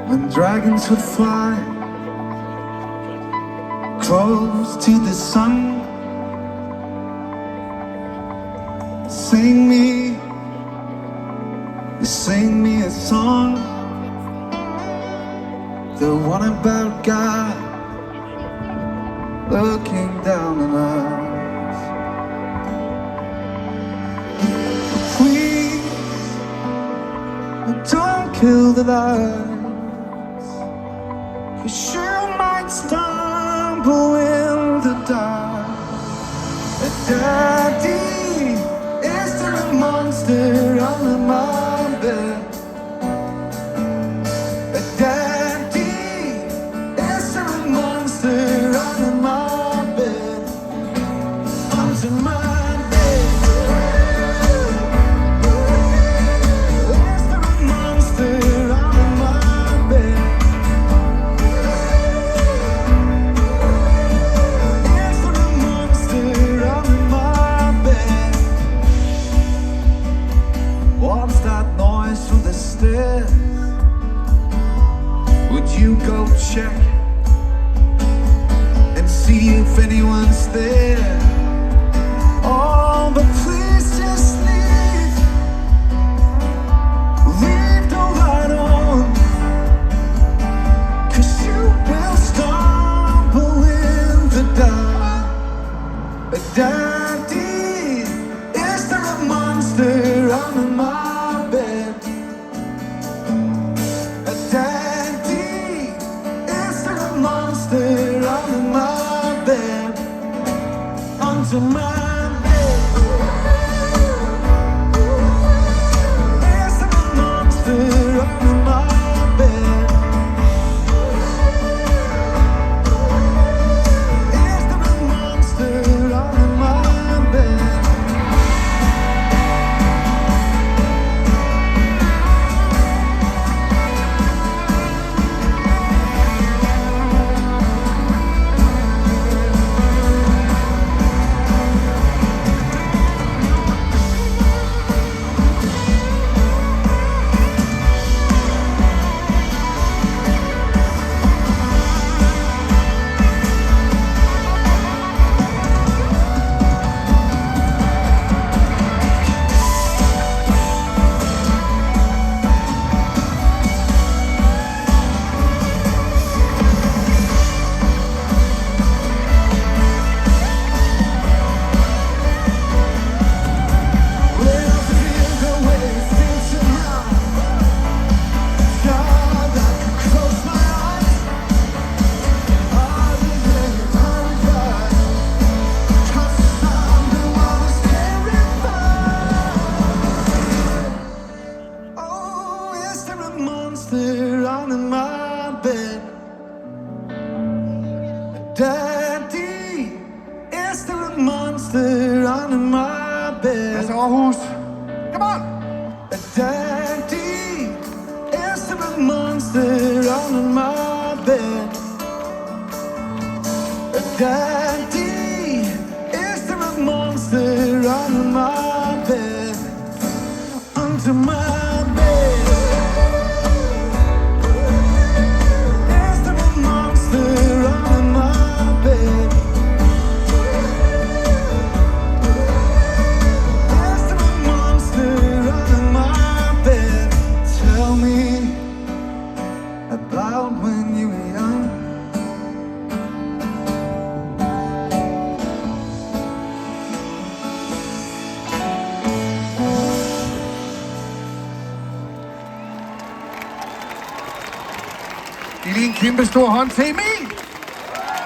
when dragons would fly close to the sun. Sing me a song, the one about God looking down on us. Please don't kill the lights, 'cause you might stumble in the dark. Daddy, is there a monster under my bed? Daddy, is there a monster under my bed? Under my bed. Is there a monster under my bed? Is there a monster under my bed? What's that noise from the stairs? Would you go check and see if anyone's there? Oh, but please just leave the light on, 'cause you will stumble in the dark. Daddy, is there a monster under my bed? Daddy, is there a monster under my bed? Under my bed. Is there a monster under my bed? Is there a monster under my bed? Under my bed. Daddy, is there a monster under my bed? That's Aarhus. Come on. Daddy, is there a monster under my bed? Daddy, is there a monster under my bed? Under my bed. Is there a monster under my bed? Is there a monster under my bed? Tell me about when you were young. Giv lige en kæmpe stor hånd til Emil.